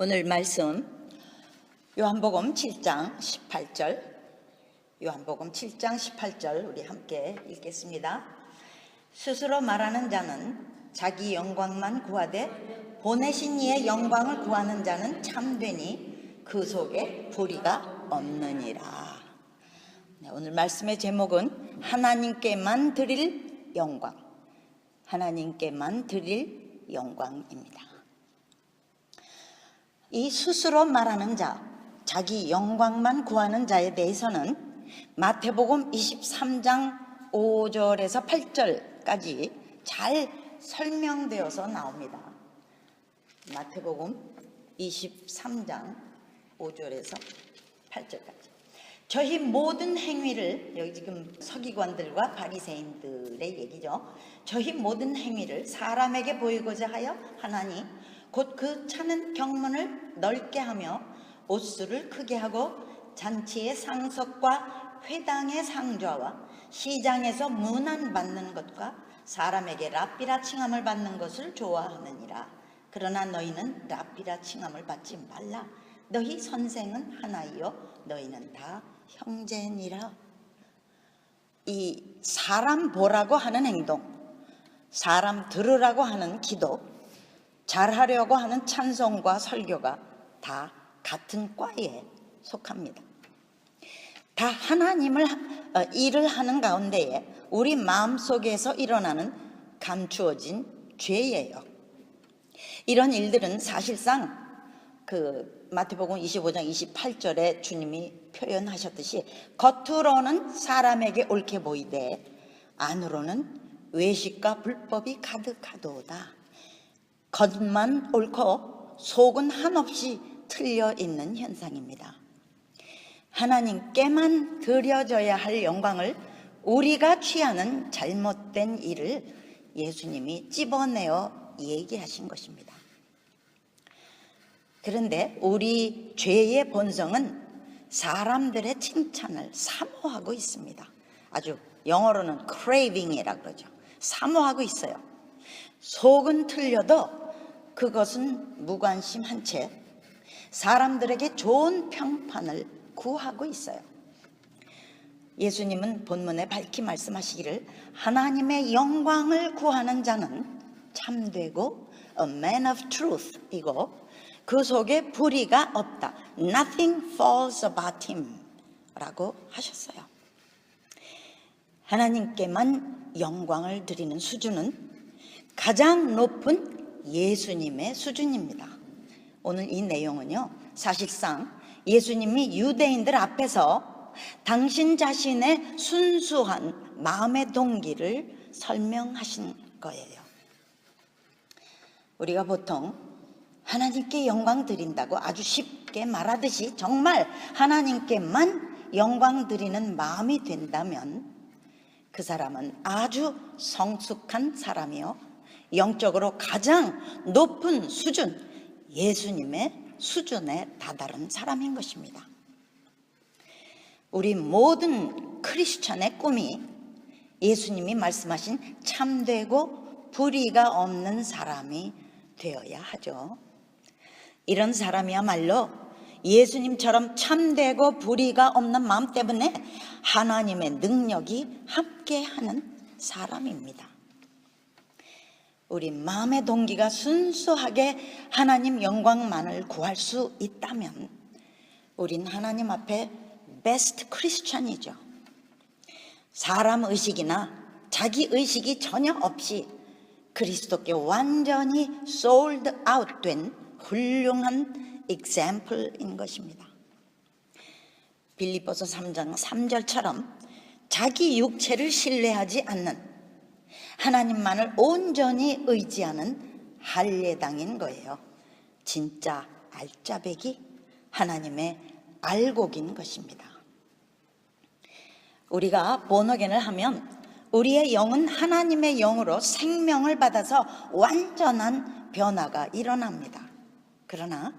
오늘 말씀 요한복음 7장 18절, 요한복음 7장 18절 우리 함께 읽겠습니다. 스스로 말하는 자는 자기 영광만 구하되 보내신 이의 영광을 구하는 자는 참되니 그 속에 불의가 없느니라. 오늘 말씀의 제목은 하나님께만 드릴 영광, 하나님께만 드릴 영광입니다. 이 스스로 말하는 자, 자기 영광만 구하는 자에 대해서는 마태복음 23장 5절에서 8절까지 잘 설명되어서 나옵니다. 마태복음 23장 5절에서 8절까지. 저희 모든 행위를, 여기 지금 서기관들과 바리새인들의 얘기죠. 저희 모든 행위를 사람에게 보이고자 하여 하나니 곧 그 차는 경문을 넓게 하며 옷수를 크게 하고 잔치의 상석과 회당의 상좌와 시장에서 문안받는 것과 사람에게 랍비라 칭함을 받는 것을 좋아하느니라. 그러나 너희는 랍비라 칭함을 받지 말라. 너희 선생은 하나이요 너희는 다 형제니라. 이 사람 보라고 하는 행동, 사람 들으라고 하는 기도, 잘하려고 하는 찬송과 설교가 다 같은 과에 속합니다. 다 하나님을 일을 하는 가운데에 우리 마음속에서 일어나는 감추어진 죄예요. 이런 일들은 사실상 마태복음 25장 28절에 주님이 표현하셨듯이 겉으로는 사람에게 옳게 보이되 안으로는 외식과 불법이 가득하도다. 겉만 옳고 속은 한없이 틀려 있는 현상입니다. 하나님께만 드려져야 할 영광을 우리가 취하는 잘못된 일을 예수님이 찝어내어 얘기하신 것입니다. 그런데 우리 죄의 본성은 사람들의 칭찬을 사모하고 있습니다. 아주 영어로는 craving이라고 그러죠. 사모하고 있어요. 속은 틀려도 그것은 무관심한 채 사람들에게 좋은 평판을 구하고 있어요. 예수님은 본문에 밝히 말씀하시기를 하나님의 영광을 구하는 자는 참되고 a man of truth 이고 그 속에 불의가 없다. Nothing falls about him 라고 하셨어요. 하나님께만 영광을 드리는 수준은 가장 높은 예수님의 수준입니다. 오늘 이 내용은요, 사실상 예수님이 유대인들 앞에서 당신 자신의 순수한 마음의 동기를 설명하신 거예요. 우리가 보통 하나님께 영광 드린다고 아주 쉽게 말하듯이 정말 하나님께만 영광 드리는 마음이 된다면 그 사람은 아주 성숙한 사람이요, 영적으로 가장 높은 수준, 예수님의 수준에 다다른 사람인 것입니다. 우리 모든 크리스천의 꿈이 예수님이 말씀하신 참되고 불의가 없는 사람이 되어야 하죠. 이런 사람이야말로 예수님처럼 참되고 불의가 없는 마음 때문에 하나님의 능력이 함께하는 사람입니다. 우리 마음의 동기가 순수하게 하나님 영광만을 구할 수 있다면 우린 하나님 앞에 베스트 크리스천이죠. 사람 의식이나 자기 의식이 전혀 없이 그리스도께 완전히 sold out 된 훌륭한 example인 것입니다. 빌립보서 3장 3절처럼 자기 육체를 신뢰하지 않는 하나님만을 온전히 의지하는 할례당인 거예요. 진짜 알짜배기 하나님의 알곡인 것입니다. 우리가 본어겐을 하면 우리의 영은 하나님의 영으로 생명을 받아서 완전한 변화가 일어납니다. 그러나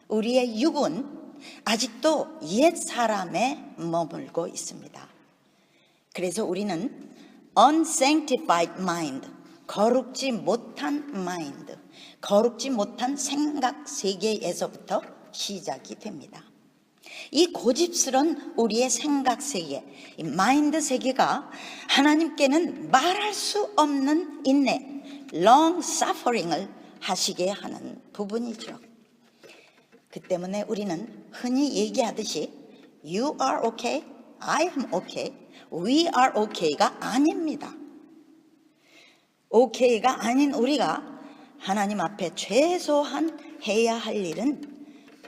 우리의 육은 아직도 옛 사람에 머물고 있습니다. 그래서 우리는 unsanctified mind, 거룩지 못한 마인드, 거룩지 못한 생각 세계에서부터 시작이 됩니다. 이 고집스런 우리의 생각 세계, 이 마인드 세계가 하나님께는 말할 수 없는 인내, long suffering을 하시게 하는 부분이죠. 그 때문에 우리는 흔히 얘기하듯이 You are okay, I am okay, we are okay가 아닙니다. okay가 아닌 우리가 하나님 앞에 최소한 해야 할 일은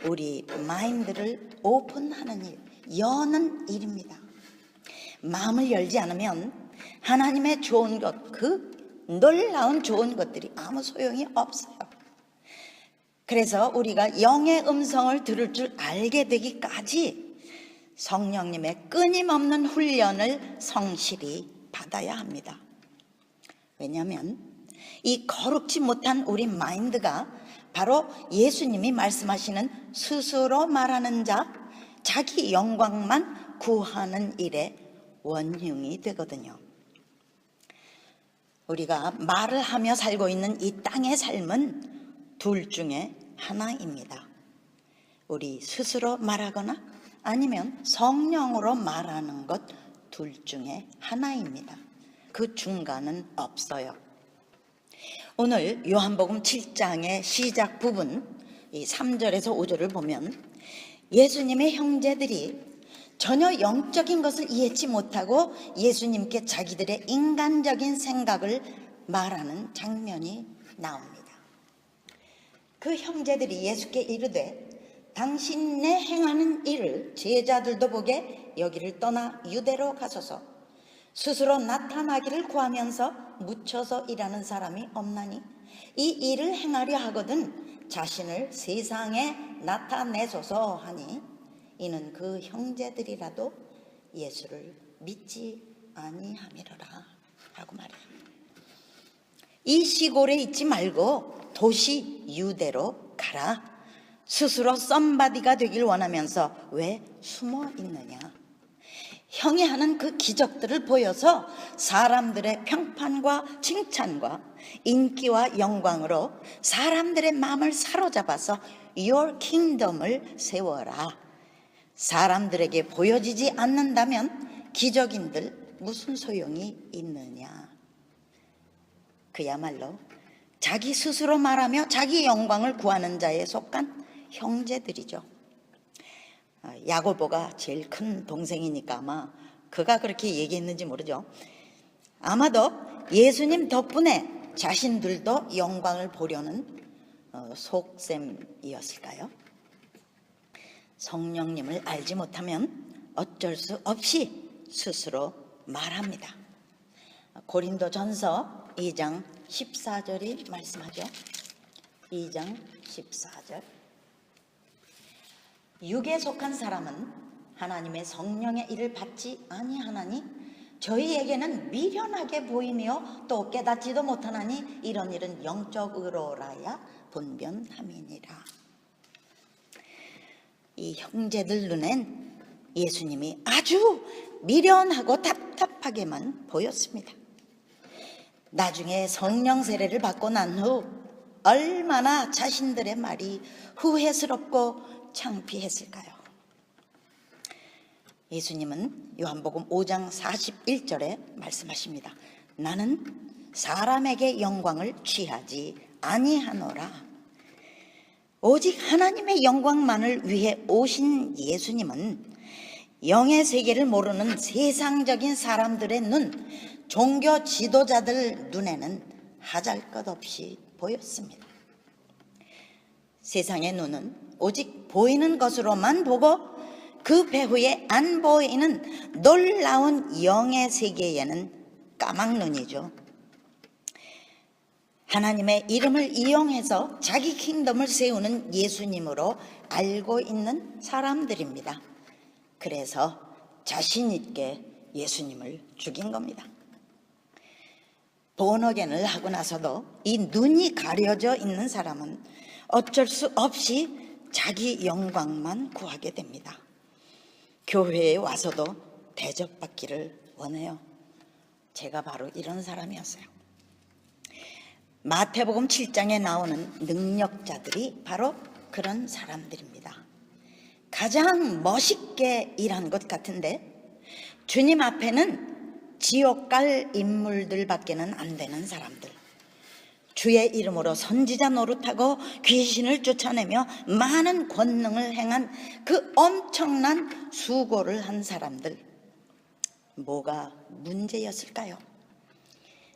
우리 마인드를 오픈하는 일, 여는 일입니다. 마음을 열지 않으면 하나님의 좋은 것, 그 놀라운 좋은 것들이 아무 소용이 없어요. 그래서 우리가 영의 음성을 들을 줄 알게 되기까지 성령님의 끊임없는 훈련을 성실히 받아야 합니다. 왜냐하면 이 거룩지 못한 우리 마인드가 바로 예수님이 말씀하시는 스스로 말하는 자, 자기 영광만 구하는 일의 원흉이 되거든요. 우리가 말을 하며 살고 있는 이 땅의 삶은 둘 중에 하나입니다. 우리 스스로 말하거나 아니면 성령으로 말하는 것 둘 중에 하나입니다. 그 중간은 없어요. 오늘 요한복음 7장의 시작 부분 이 3절에서 5절을 보면 예수님의 형제들이 전혀 영적인 것을 이해치 못하고 예수님께 자기들의 인간적인 생각을 말하는 장면이 나옵니다. 그 형제들이 예수께 이르되 당신네 행하는 일을 제자들도 보게 여기를 떠나 유대로 가소서. 스스로 나타나기를 구하면서 묻혀서 일하는 사람이 없나니 이 일을 행하려 하거든 자신을 세상에 나타내소서 하니 이는 그 형제들이라도 예수를 믿지 아니함이로라 라고 말해요. 이 시골에 있지 말고 도시 유대로 가라. 스스로 썸바디가 되길 원하면서 왜 숨어 있느냐. 형이 하는 그 기적들을 보여서 사람들의 평판과 칭찬과 인기와 영광으로 사람들의 마음을 사로잡아서 Your kingdom을 세워라. 사람들에게 보여지지 않는다면 기적인들 무슨 소용이 있느냐. 그야말로 자기 스스로 말하며 자기 영광을 구하는 자에 속한 형제들이죠. 야고보가 제일 큰 동생이니까 아마 그가 그렇게 얘기했는지 모르죠. 아마도 예수님 덕분에 자신들도 영광을 보려는 속셈이었을까요? 성령님을 알지 못하면 어쩔 수 없이 스스로 말합니다. 고린도전서 2장 14절이 말씀하죠. 2장 14절. 육에 속한 사람은 하나님의 성령의 일을 받지 아니하나니 저희에게는 미련하게 보이며 또 깨닫지도 못하나니 이런 일은 영적으로라야 분변함이니라. 이 형제들 눈엔 예수님이 아주 미련하고 답답하게만 보였습니다. 나중에 성령 세례를 받고 난 후 얼마나 자신들의 말이 후회스럽고 창피했을까요? 예수님은 요한복음 5장 41절에 말씀하십니다. 나는 사람에게 영광을 취하지 아니하노라. 오직 하나님의 영광만을 위해 오신 예수님은 영의 세계를 모르는 세상적인 사람들의 눈, 종교 지도자들 눈에는 하잘것없이 보였습니다. 세상의 눈은 오직 보이는 것으로만 보고 그 배후에 안 보이는 놀라운 영의 세계에는 까막눈이죠. 하나님의 이름을 이용해서 자기 킹덤을 세우는 예수님으로 알고 있는 사람들입니다. 그래서 자신 있게 예수님을 죽인 겁니다. 본어겐을 하고 나서도 이 눈이 가려져 있는 사람은 어쩔 수 없이 자기 영광만 구하게 됩니다. 교회에 와서도 대접받기를 원해요. 제가 바로 이런 사람이었어요. 마태복음 7장에 나오는 능력자들이 바로 그런 사람들입니다. 가장 멋있게 일한 것 같은데 주님 앞에는 지옥 갈 인물들밖에는 안 되는 사람들, 주의 이름으로 선지자 노릇하고 귀신을 쫓아내며 많은 권능을 행한 그 엄청난 수고를 한 사람들, 뭐가 문제였을까요?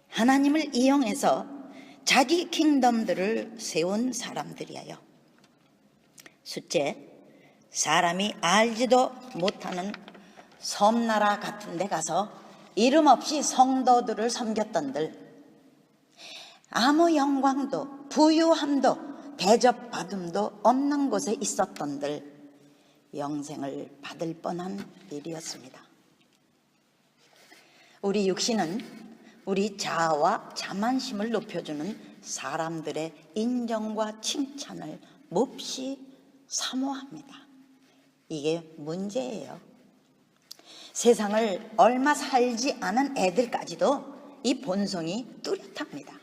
하나님을 이용해서 자기 킹덤들을 세운 사람들이에요. 숫째, 사람이 알지도 못하는 섬나라 같은 데 가서 이름 없이 성도들을 섬겼던들, 아무 영광도 부유함도 대접받음도 없는 곳에 있었던들, 영생을 받을 뻔한 일이었습니다. 우리 육신은 우리 자아와 자만심을 높여주는 사람들의 인정과 칭찬을 몹시 사모합니다. 이게 문제예요. 세상을 얼마 살지 않은 애들까지도 이 본성이 뚜렷합니다.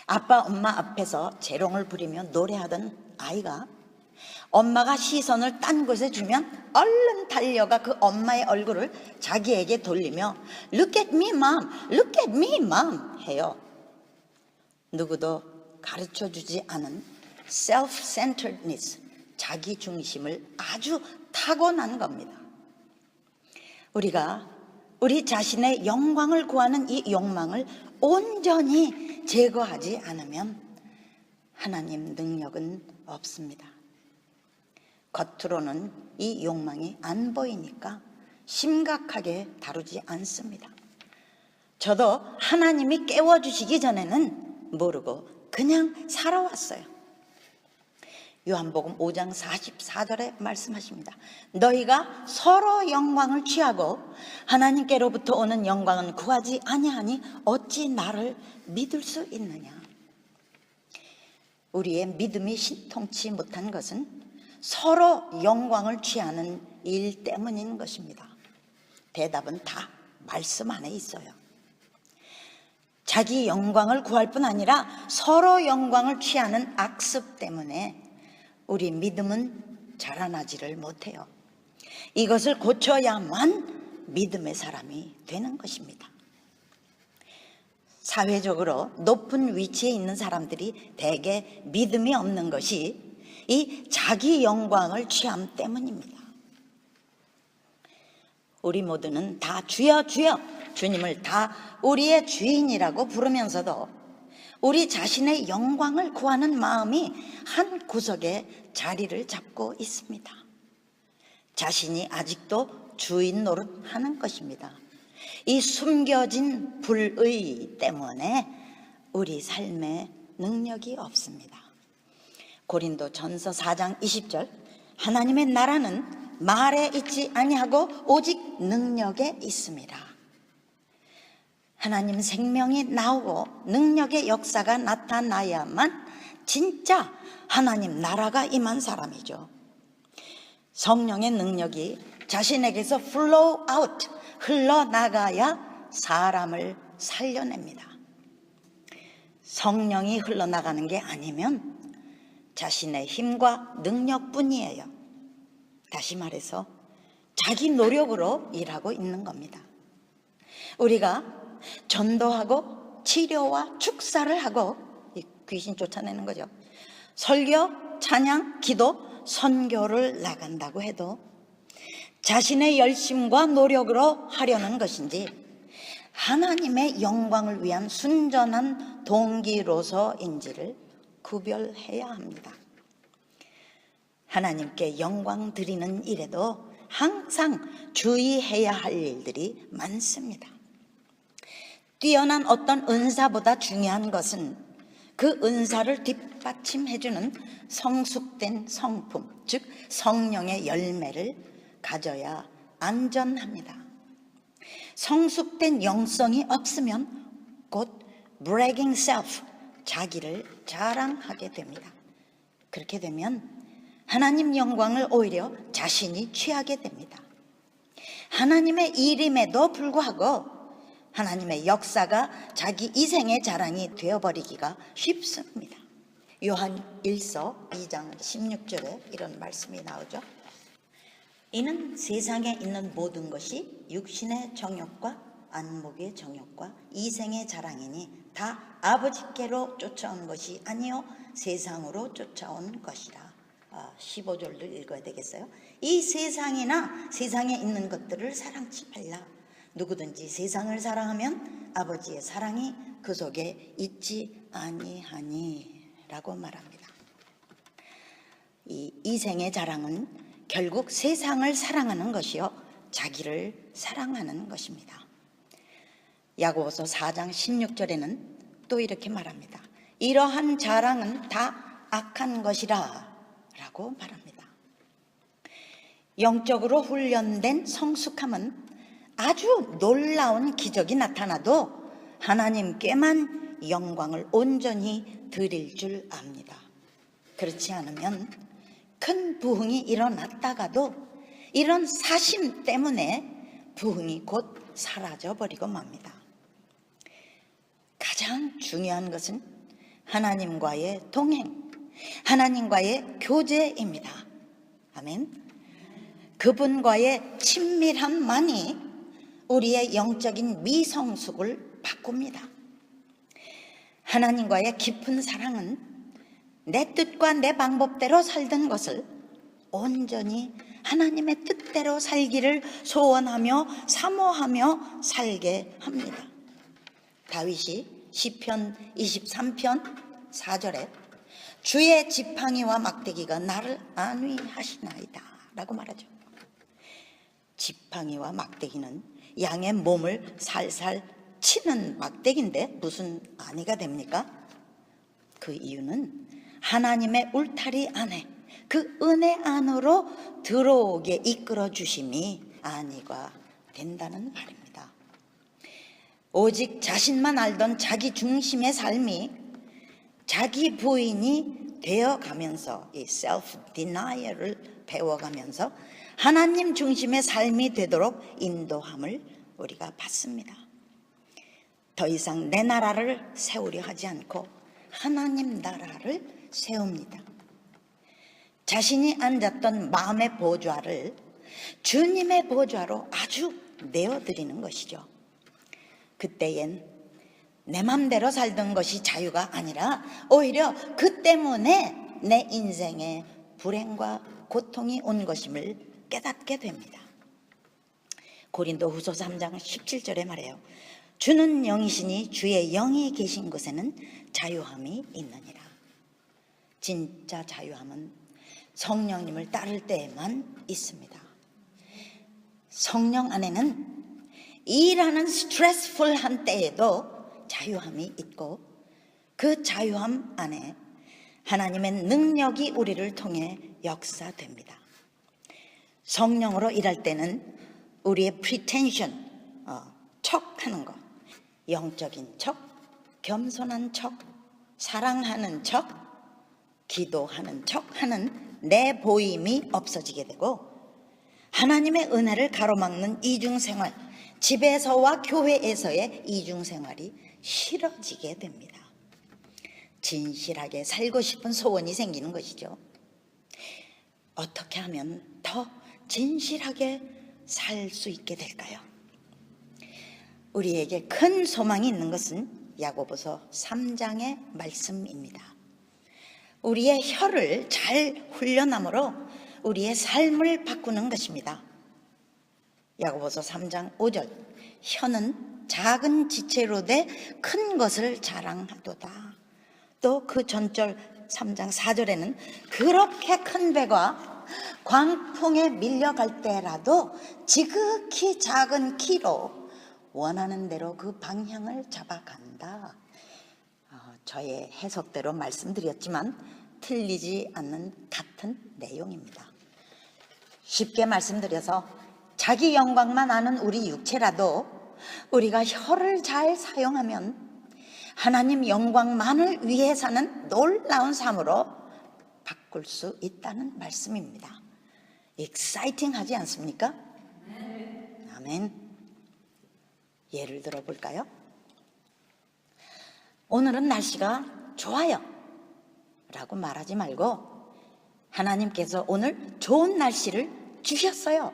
아빠 엄마 앞에서 재롱을 부리며 노래하던 아이가 엄마가 시선을 딴 곳에 주면 얼른 달려가 그 엄마의 얼굴을 자기에게 돌리며 Look at me mom, look at me mom 해요. 누구도 가르쳐주지 않은 self-centeredness, 자기 중심을 아주 타고난 겁니다. 우리가 우리 자신의 영광을 구하는 이 욕망을 온전히 제거하지 않으면 하나님 능력은 없습니다. 겉으로는 이 욕망이 안 보이니까 심각하게 다루지 않습니다. 저도 하나님이 깨워주시기 전에는 모르고 그냥 살아왔어요. 요한복음 5장 44절에 말씀하십니다. 너희가 서로 영광을 취하고 하나님께로부터 오는 영광은 구하지 아니하니 어찌 나를 믿을 수 있느냐. 우리의 믿음이 신통치 못한 것은 서로 영광을 취하는 일 때문인 것입니다. 대답은 다 말씀 안에 있어요. 자기 영광을 구할 뿐 아니라 서로 영광을 취하는 악습 때문에 우리 믿음은 자라나지를 못해요. 이것을 고쳐야만 믿음의 사람이 되는 것입니다. 사회적으로 높은 위치에 있는 사람들이 대개 믿음이 없는 것이 이 자기 영광을 취함 때문입니다. 우리 모두는 다 주여 주여 주님을 다 우리의 주인이라고 부르면서도 우리 자신의 영광을 구하는 마음이 한 구석에 자리를 잡고 있습니다. 자신이 아직도 주인 노릇하는 것입니다. 이 숨겨진 불의 때문에 우리 삶에 능력이 없습니다. 고린도전서 4장 20절, 하나님의 나라는 말에 있지 아니하고 오직 능력에 있습니다. 하나님 생명이 나오고 능력의 역사가 나타나야만 진짜 하나님 나라가 임한 사람이죠. 성령의 능력이 자신에게서 flow out, 흘러나가야 사람을 살려냅니다. 성령이 흘러나가는 게 아니면 자신의 힘과 능력뿐이에요. 다시 말해서 자기 노력으로 일하고 있는 겁니다. 우리가 전도하고 치료와 축사를 하고 귀신 쫓아내는 거죠. 설교, 찬양, 기도, 선교를 나간다고 해도 자신의 열심과 노력으로 하려는 것인지 하나님의 영광을 위한 순전한 동기로서인지를 구별해야 합니다. 하나님께 영광 드리는 일에도 항상 주의해야 할 일들이 많습니다. 뛰어난 어떤 은사보다 중요한 것은 그 은사를 뒷받침해주는 성숙된 성품, 즉 성령의 열매를 가져야 안전합니다. 성숙된 영성이 없으면 곧 bragging self, 자기를 자랑하게 됩니다. 그렇게 되면 하나님 영광을 오히려 자신이 취하게 됩니다. 하나님의 일임에도 불구하고 하나님의 역사가 자기 이생의 자랑이 되어버리기가 쉽습니다. 요한 1서 2장 16절에 이런 말씀이 나오죠. 이는 세상에 있는 모든 것이 육신의 정욕과 안목의 정욕과 이생의 자랑이니 다 아버지께로 쫓아온 것이 아니요 세상으로 쫓아온 것이라. 15절도 읽어야 되겠어요. 이 세상이나 세상에 있는 것들을 사랑치 말라. 누구든지 세상을 사랑하면 아버지의 사랑이 그 속에 있지 아니하니 라고 말합니다. 이 이생의 자랑은 결국 세상을 사랑하는 것이요 자기를 사랑하는 것입니다. 야고보서 4장 16절에는 또 이렇게 말합니다. 이러한 자랑은 다 악한 것이라 라고 말합니다. 영적으로 훈련된 성숙함은 아주 놀라운 기적이 나타나도 하나님께만 영광을 온전히 드릴 줄 압니다. 그렇지 않으면 큰 부흥이 일어났다가도 이런 사심 때문에 부흥이 곧 사라져버리고 맙니다. 가장 중요한 것은 하나님과의 동행, 하나님과의 교제입니다. 아멘. 그분과의 친밀함만이 우리의 영적인 미성숙을 바꿉니다. 하나님과의 깊은 사랑은 내 뜻과 내 방법대로 살던 것을 온전히 하나님의 뜻대로 살기를 소원하며 사모하며 살게 합니다. 다윗이 시편 23편 4절에 주의 지팡이와 막대기가 나를 안위하시나이다 라고 말하죠. 지팡이와 막대기는 양의 몸을 살살 치는 막대기인데 무슨 안위가 됩니까? 그 이유는 하나님의 울타리 안에 그 은혜 안으로 들어오게 이끌어 주심이 안위가 된다는 말입니다. 오직 자신만 알던 자기 중심의 삶이 자기 부인이 되어가면서 이 셀프 디나이얼을 배워가면서 하나님 중심의 삶이 되도록 인도함을 우리가 받습니다. 더 이상 내 나라를 세우려 하지 않고 하나님 나라를 세웁니다. 자신이 앉았던 마음의 보좌를 주님의 보좌로 아주 내어드리는 것이죠. 그때엔 내 맘대로 살던 것이 자유가 아니라 오히려 그 때문에 내 인생에 불행과 고통이 온 것임을 깨닫게 됩니다. 고린도후서 3장 17절에 말해요. 주는 영이시니 주의 영이 계신 곳에는 자유함이 있느니라. 진짜 자유함은 성령님을 따를 때에만 있습니다. 성령 안에는 일하는 스트레스풀한 때에도 자유함이 있고 그 자유함 안에 하나님의 능력이 우리를 통해 역사됩니다. 성령으로 일할 때는 우리의 pretension, 척하는 것, 영적인 척, 겸손한 척, 사랑하는 척, 기도하는 척하는 내 보임이 없어지게 되고 하나님의 은혜를 가로막는 이중생활, 집에서와 교회에서의 이중생활이 싫어지게 됩니다. 진실하게 살고 싶은 소원이 생기는 것이죠. 어떻게 하면 더 진실하게 살 수 있게 될까요? 우리에게 큰 소망이 있는 것은 야고보서 3장의 말씀입니다. 우리의 혀를 잘 훈련함으로 우리의 삶을 바꾸는 것입니다. 야고보서 3장 5절 혀는 작은 지체로 돼 큰 것을 자랑하도다. 또 그 전절 3장 4절에는 그렇게 큰 배가 광풍에 밀려갈 때라도 지극히 작은 키로 원하는 대로 그 방향을 잡아간다. 저의 해석대로 말씀드렸지만 틀리지 않는 같은 내용입니다. 쉽게 말씀드려서 자기 영광만 아는 우리 육체라도 우리가 혀를 잘 사용하면 하나님 영광만을 위해 사는 놀라운 삶으로 바꿀 수 있다는 말씀입니다. 익사이팅 하지 않습니까? 아멘. 예를 들어 볼까요? 오늘은 날씨가 좋아요 라고 말하지 말고 하나님께서 오늘 좋은 날씨를 주셨어요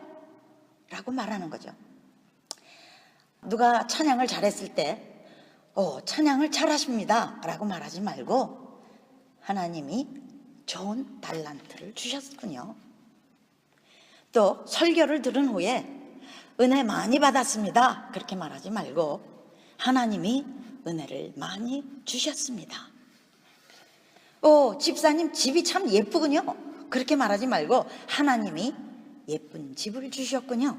라고 말하는 거죠. 누가 찬양을 잘했을 때 찬양을 잘하십니다 라고 말하지 말고 하나님이 좋은 달란트를 주셨군요. 또 설교를 들은 후에 은혜 많이 받았습니다 그렇게 말하지 말고 하나님이 은혜를 많이 주셨습니다. 집사님 집이 참 예쁘군요 그렇게 말하지 말고 하나님이 예쁜 집을 주셨군요.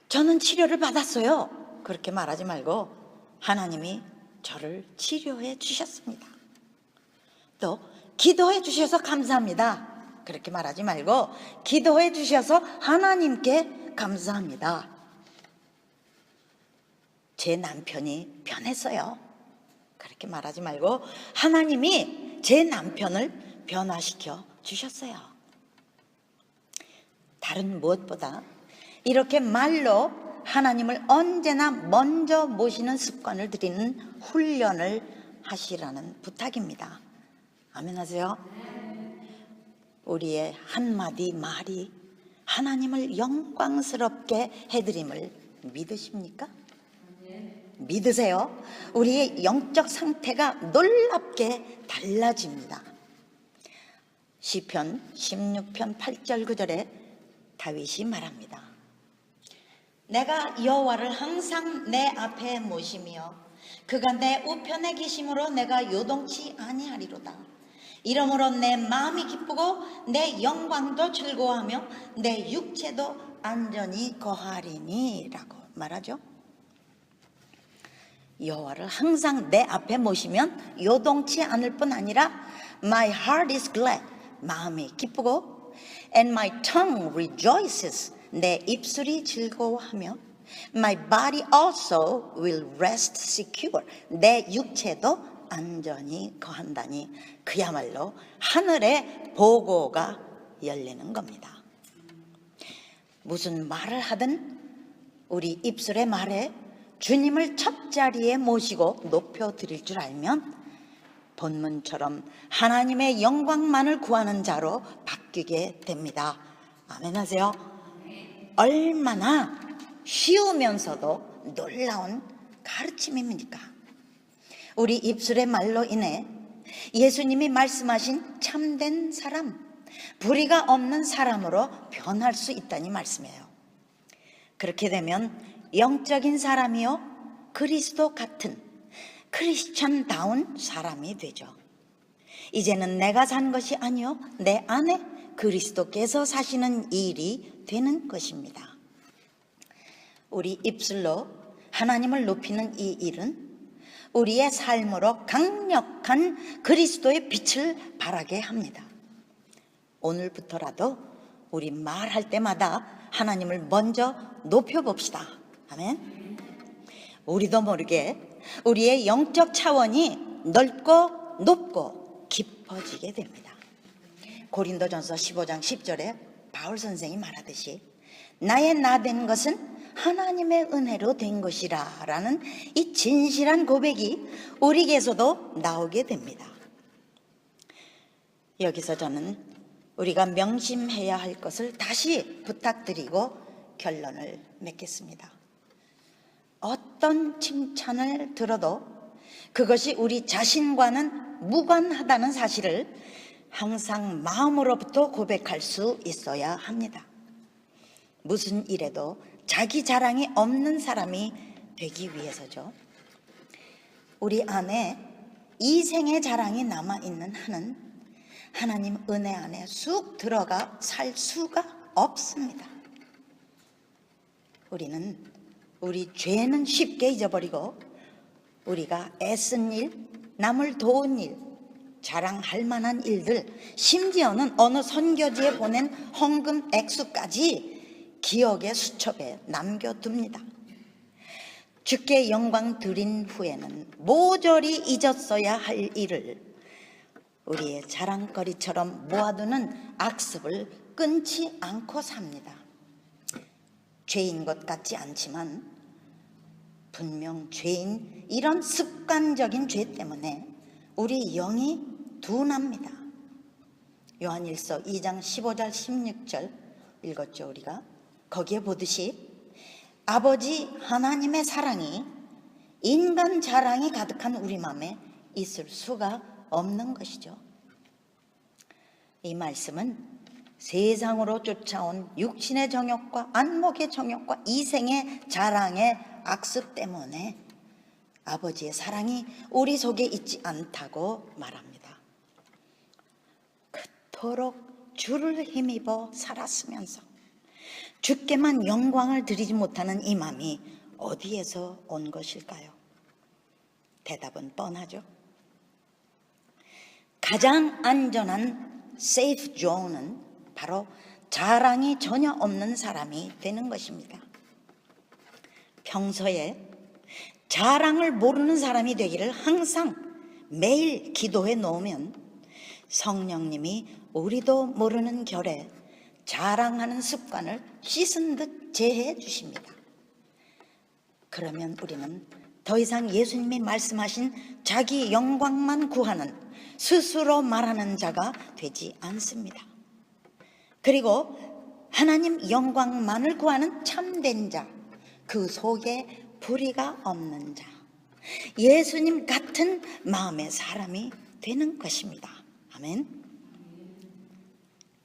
저는 치료를 받았어요 그렇게 말하지 말고 하나님이 저를 치료해 주셨습니다. 또 기도해 주셔서 감사합니다 그렇게 말하지 말고 기도해 주셔서 하나님께 감사합니다. 제 남편이 변했어요 그렇게 말하지 말고 하나님이 제 남편을 변화시켜 주셨어요. 다른 무엇보다 이렇게 말로 하나님을 언제나 먼저 모시는 습관을 들이는 훈련을 하시라는 부탁입니다. 아멘 하세요. 우리의 한마디 말이 하나님을 영광스럽게 해드림을 믿으십니까? 믿으세요? 우리의 영적 상태가 놀랍게 달라집니다. 시편 16편 8절 9절에 다윗이 말합니다. 내가 여호와를 항상 내 앞에 모시며 그가 내 우편에 계심으로 내가 요동치 아니하리로다. 이러므로 내 마음이 기쁘고 내 영광도 즐거워하며 내 육체도 안전히 거하리니 라고 말하죠. 여호와를 항상 내 앞에 모시면 요동치 않을 뿐 아니라 My heart is glad, 마음이 기쁘고 And my tongue rejoices, 내 입술이 즐거워하며 My body also will rest secure, 내 육체도 안전히 거한다니 그야말로 하늘의 보고가 열리는 겁니다. 무슨 말을 하든 우리 입술의 말에 주님을 첫 자리에 모시고 높여드릴 줄 알면 본문처럼 하나님의 영광만을 구하는 자로 바뀌게 됩니다. 아멘 하세요. 얼마나 쉬우면서도 놀라운 가르침입니까? 우리 입술의 말로 인해 예수님이 말씀하신 참된 사람, 불의가 없는 사람으로 변할 수 있다니 말씀이에요. 그렇게 되면 영적인 사람이요 그리스도 같은 크리스찬다운 사람이 되죠. 이제는 내가 산 것이 아니요 내 안에 그리스도께서 사시는 일이 되는 것입니다. 우리 입술로 하나님을 높이는 이 일은 우리의 삶으로 강력한 그리스도의 빛을 발하게 합니다. 오늘부터라도 우리 말할 때마다 하나님을 먼저 높여봅시다. 아멘. 우리도 모르게 우리의 영적 차원이 넓고 높고 깊어지게 됩니다. 고린도전서 15장 10절에 바울 선생이 말하듯이 나의 나 된 것은 하나님의 은혜로 된 것이라 라는 이 진실한 고백이 우리에게서도 나오게 됩니다. 여기서 저는 우리가 명심해야 할 것을 다시 부탁드리고 결론을 맺겠습니다. 어떤 칭찬을 들어도 그것이 우리 자신과는 무관하다는 사실을 항상 마음으로부터 고백할 수 있어야 합니다. 무슨 일에도 자기 자랑이 없는 사람이 되기 위해서죠. 우리 안에 이생의 자랑이 남아있는 한은 하나님 은혜 안에 쑥 들어가 살 수가 없습니다. 우리는 우리 죄는 쉽게 잊어버리고 우리가 애쓴 일, 남을 도운 일, 자랑할 만한 일들, 심지어는 어느 선교지에 보낸 헌금 액수까지 기억의 수첩에 남겨둡니다. 주께 영광 드린 후에는 모조리 잊었어야 할 일을 우리의 자랑거리처럼 모아두는 악습을 끊지 않고 삽니다. 죄인 것 같지 않지만 분명 죄인, 이런 습관적인 죄 때문에 우리 영이 둔합니다. 요한일서 2장 15절 16절 읽었죠 우리가. 거기에 보듯이 아버지 하나님의 사랑이 인간 자랑이 가득한 우리 마음에 있을 수가 없는 것이죠. 이 말씀은 세상으로 쫓아온 육신의 정욕과 안목의 정욕과 이생의 자랑의 악습 때문에 아버지의 사랑이 우리 속에 있지 않다고 말합니다. 그토록 주를 힘입어 살았으면서 주께만 영광을 드리지 못하는 이 마음이 어디에서 온 것일까요? 대답은 뻔하죠. 가장 안전한 세이프 존은 바로 자랑이 전혀 없는 사람이 되는 것입니다. 평소에 자랑을 모르는 사람이 되기를 항상 매일 기도해 놓으면 성령님이 우리도 모르는 결에 자랑하는 습관을 씻은 듯 제해 주십니다. 그러면 우리는 더 이상 예수님이 말씀하신 자기 영광만 구하는, 스스로 말하는 자가 되지 않습니다. 그리고 하나님 영광만을 구하는 참된 자, 그 속에 불의가 없는 자, 예수님 같은 마음의 사람이 되는 것입니다. 아멘.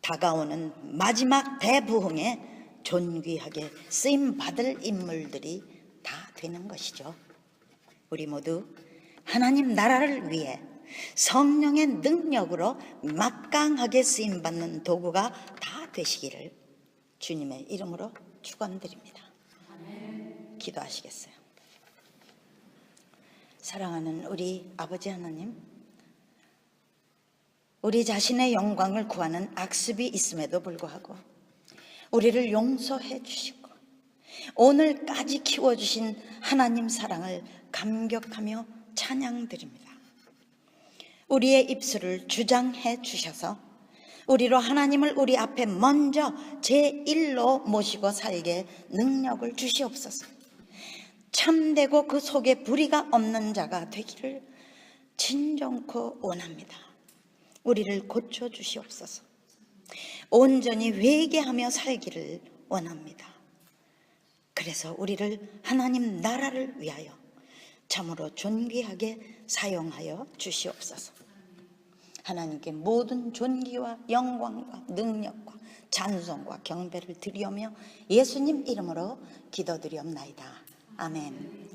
다가오는 마지막 대부흥에 존귀하게 쓰임받을 인물들이 다 되는 것이죠. 우리 모두 하나님 나라를 위해 성령의 능력으로 막강하게 쓰임받는 도구가 다 되시기를 주님의 이름으로 축원드립니다. 기도하시겠어요? 사랑하는 우리 아버지 하나님, 우리 자신의 영광을 구하는 악습이 있음에도 불구하고 우리를 용서해 주시고 오늘까지 키워주신 하나님 사랑을 감격하며 찬양드립니다. 우리의 입술을 주장해 주셔서 우리로 하나님을 우리 앞에 먼저 제1로 모시고 살게 능력을 주시옵소서. 참되고 그 속에 불의가 없는 자가 되기를 진정코 원합니다. 우리를 고쳐주시옵소서. 온전히 회개하며 살기를 원합니다. 그래서 우리를 하나님 나라를 위하여 참으로 존귀하게 사용하여 주시옵소서. 하나님께 모든 존귀와 영광과 능력과 찬송과 경배를 드리오며 예수님 이름으로 기도드리옵나이다. 아멘.